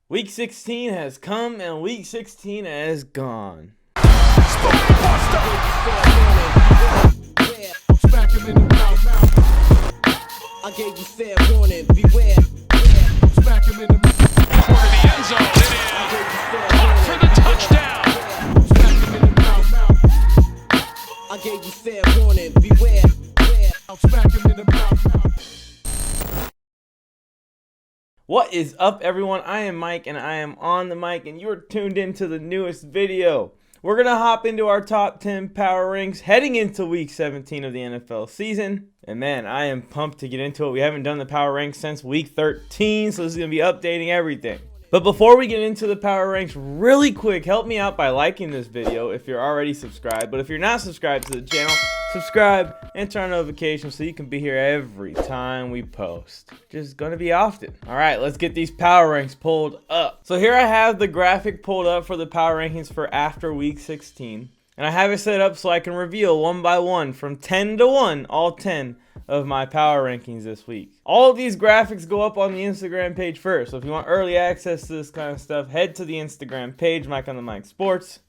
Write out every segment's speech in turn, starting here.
Week 16 has come and Week 16 has gone. I gave you fair warning, beware. Smack him in the mouth. Toward the end zone. It is off for the touchdown. Smack him in the mouth. I gave you fair warning, beware. I'll smack him in the mouth. What is up, everyone? I am Mike and I am on the mic, and you're tuned into the newest video. We're going to hop into our top 10 power ranks heading into week 17 of the NFL season. And man, I am pumped to get into it. We haven't done the power ranks since week 13, so this is going to be updating everything. But before we get into the power ranks, really quick, help me out by liking this video if you're already subscribed. But if you're not subscribed to the channel, subscribe and turn on notifications so you can be here every time we post. Just gonna be often. All right, let's get these power ranks pulled up. So here I have the graphic pulled up for the power rankings for after week 16. And I have it set up so I can reveal one by one from 10 to 1, all 10 of my power rankings this week. All of these graphics go up on the Instagram page first. So if you want early access to this kind of stuff, head to the Instagram page, Mike on the Mic Sports,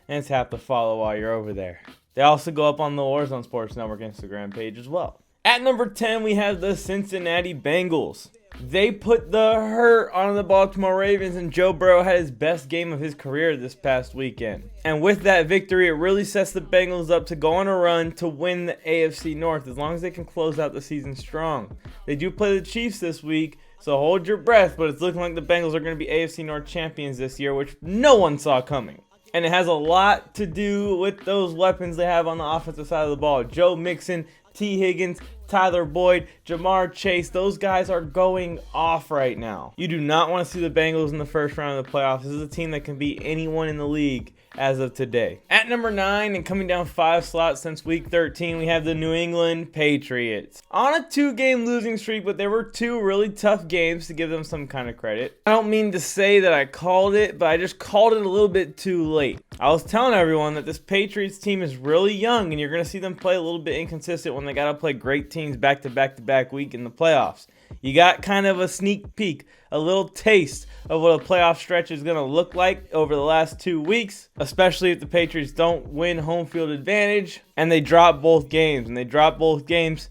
and tap the follow while you're over there. They also go up on the Warzone Sports Network Instagram page as well. At number 10, we have the Cincinnati Bengals. They put the hurt on the Baltimore Ravens, and Joe Burrow had his best game of his career this past weekend. And with that victory, it really sets the Bengals up to go on a run to win the AFC North as long as they can close out the season strong. They do play the Chiefs this week, so hold your breath, but it's looking like the Bengals are going to be AFC North champions this year, which no one saw coming. And it has a lot to do with those weapons they have on the offensive side of the ball. Joe Mixon, T. Higgins, Tyler Boyd, Jamar Chase, those guys are going off right now. You do not want to see the Bengals in the first round of the playoffs. This is a team that can beat anyone in the league as of today. At number 9 and coming down 5 slots since week 13, we have the New England Patriots. On a 2-game losing streak, but there were 2 really tough games to give them some kind of credit. I don't mean to say that I called it, but I just called it a little bit too late. I was telling everyone that this Patriots team is really young, and you're going to see them play a little bit inconsistent when they got to play great teams back-to-back week in the playoffs. You got kind of a sneak peek, a little taste of what a playoff stretch is going to look like over the last 2 weeks, especially if the Patriots don't win home field advantage and they drop both games, and they drop both games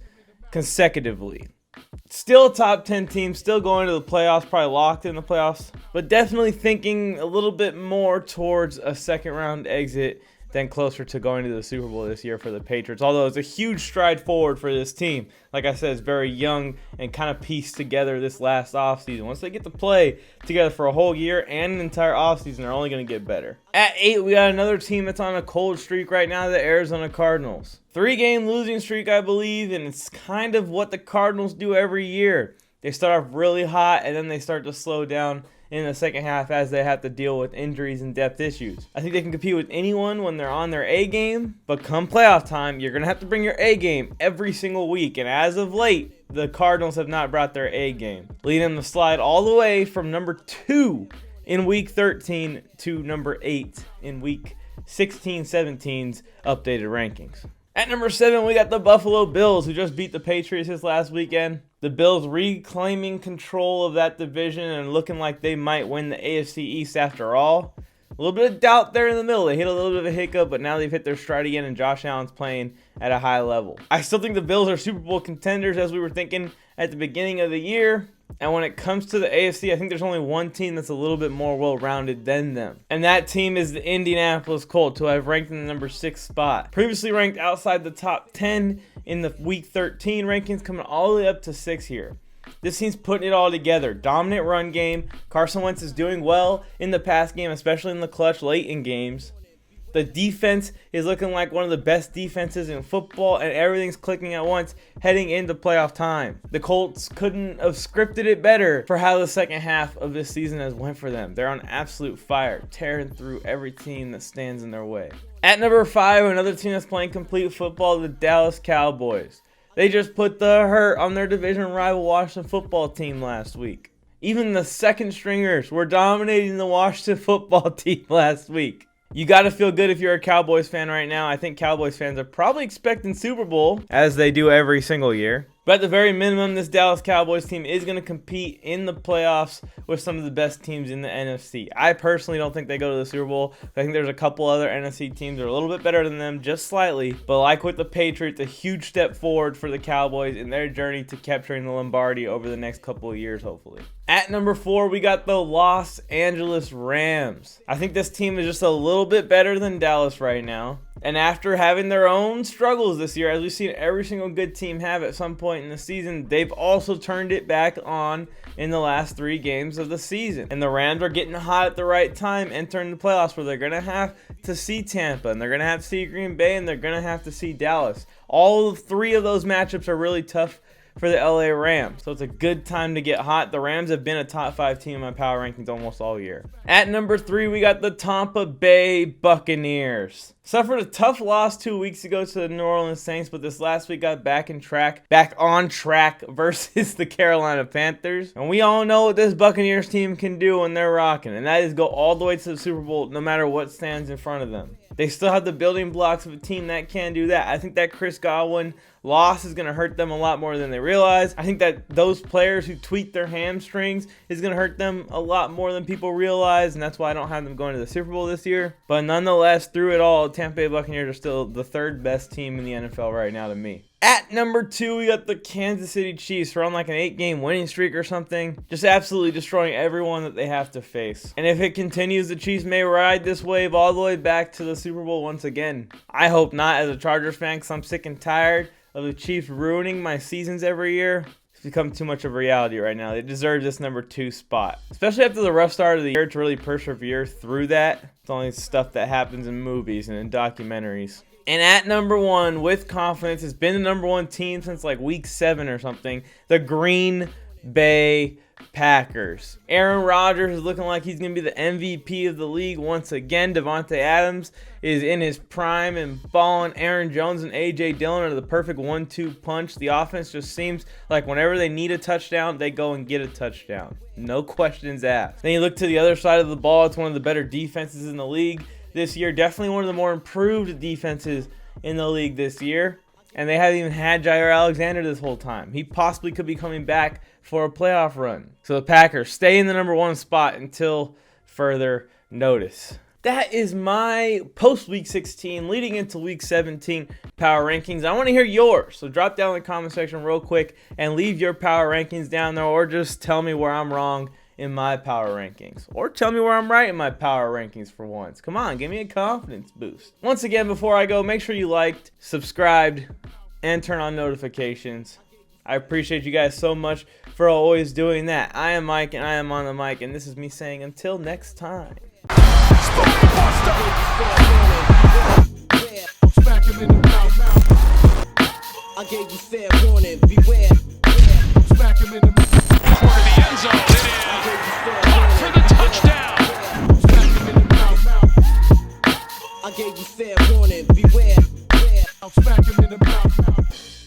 consecutively. Still a top 10 team, still going to the playoffs, probably locked in the playoffs, but definitely thinking a little bit more towards a second round exit than closer to going to the Super Bowl this year for the Patriots. Although it's a huge stride forward for this team. Like I said, it's very young and kind of pieced together this last offseason. Once they get to play together for a whole year and an entire offseason, they're only going to get better. At 8, we got another team that's on a cold streak right now, the Arizona Cardinals. 3-game losing streak, I believe, and it's kind of what the Cardinals do every year. They start off really hot, and then they start to slow down in the second half as they have to deal with injuries and depth issues. I think they can compete with anyone when they're on their A game, but come playoff time, you're going to have to bring your A game every single week. And as of late, the Cardinals have not brought their A game, leading them to slide all the way from number 2 in week 13 to number 8 in week 16-17's updated rankings. At number 7, we got the Buffalo Bills, who just beat the Patriots this last weekend. The Bills reclaiming control of that division and looking like they might win the AFC East after all. A little bit of doubt there in the middle. They hit a little bit of a hiccup, but now they've hit their stride again, and Josh Allen's playing at a high level. I still think the Bills are Super Bowl contenders, as we were thinking at the beginning of the year. And when it comes to the AFC, I think there's only one team that's a little bit more well-rounded than them. And that team is the Indianapolis Colts, who I've ranked in the number 6 spot. Previously ranked outside the top 10 in the week 13 rankings, coming all the way up to 6 here. This team's putting it all together. Dominant run game. Carson Wentz is doing well in the pass game, especially in the clutch late in games. The defense is looking like one of the best defenses in football, and everything's clicking at once heading into playoff time. The Colts couldn't have scripted it better for how the second half of this season has went for them. They're on absolute fire, tearing through every team that stands in their way. At number 5, another team that's playing complete football, the Dallas Cowboys. They just put the hurt on their division rival Washington football team last week. Even the second stringers were dominating the Washington football team last week. You got to feel good if you're a Cowboys fan right now. I think Cowboys fans are probably expecting Super Bowl, as they do every single year. But at the very minimum, this Dallas Cowboys team is going to compete in the playoffs with some of the best teams in the NFC. I personally don't think they go to the Super Bowl. I think there's a couple other NFC teams that are a little bit better than them, just slightly. But like with the Patriots, a huge step forward for the Cowboys in their journey to capturing the Lombardi over the next couple of years, hopefully. At number 4, we got the Los Angeles Rams. I think this team is just a little bit better than Dallas right now. And after having their own struggles this year, as we've seen every single good team have at some point in the season, they've also turned it back on in the last 3 games of the season. And the Rams are getting hot at the right time, entering the playoffs where they're going to have to see Tampa, and they're going to have to see Green Bay, and they're going to have to see Dallas. All 3 of those matchups are really tough for the LA Rams. So it's a good time to get hot. The Rams have been a top 5 team in my power rankings almost all year. At number 3, we got the Tampa Bay Buccaneers. Suffered a tough loss 2 weeks ago to the New Orleans Saints, but this last week got back on track versus the Carolina Panthers. And we all know what this Buccaneers team can do when they're rocking, and that is go all the way to the Super Bowl no matter what stands in front of them. They still have the building blocks of a team that can do that. I think that Chris Godwin loss is going to hurt them a lot more than they realize. I think that those players who tweak their hamstrings is going to hurt them a lot more than people realize, and that's why I don't have them going to the Super Bowl this year. But nonetheless, through it all, Tampa Bay Buccaneers are still the 3rd best team in the NFL right now to me. At number 2, we got the Kansas City Chiefs. They're on like an 8-game winning streak or something. Just absolutely destroying everyone that they have to face. And if it continues, the Chiefs may ride this wave all the way back to the Super Bowl once again. I hope not, as a Chargers fan, because I'm sick and tired of the Chiefs ruining my seasons every year. It's become too much of a reality right now. They deserve this number 2 spot. Especially after the rough start of the year, to really persevere through that. It's only stuff that happens in movies and in documentaries. And at number 1, with confidence, has been the number 1 team since like week 7 or something, the Green Bay Packers. Aaron Rodgers is looking like he's going to be the MVP of the league once again. Devontae Adams is in his prime and balling. Aaron Jones and A.J. Dillon are the perfect 1-2 punch. The offense just seems like whenever they need a touchdown, they go and get a touchdown. No questions asked. Then you look to the other side of the ball. It's one of the better defenses in the league this year. Definitely one of the more improved defenses in the league this year. And they haven't even had Jair Alexander this whole time. He possibly could be coming back for a playoff run. So the Packers stay in the number 1 spot until further notice. That is my post-Week 16 leading into Week 17 power rankings. I want to hear yours. So drop down in the comment section real quick and leave your power rankings down there, or just tell me where I'm wrong in my power rankings, or tell me where I'm right in my power rankings for once. Come on, give me a confidence boost. Once again, before I go, make sure you liked, subscribed, and turn on notifications. I appreciate you guys so much for always doing that. I am Mike, and I am on the mic, and this is me saying until next time. I gave you fair warning, beware. Smack him in the Toward the end zone. It is up for the touchdown. I gave you fair warning, beware. I'll smack him in the mouth.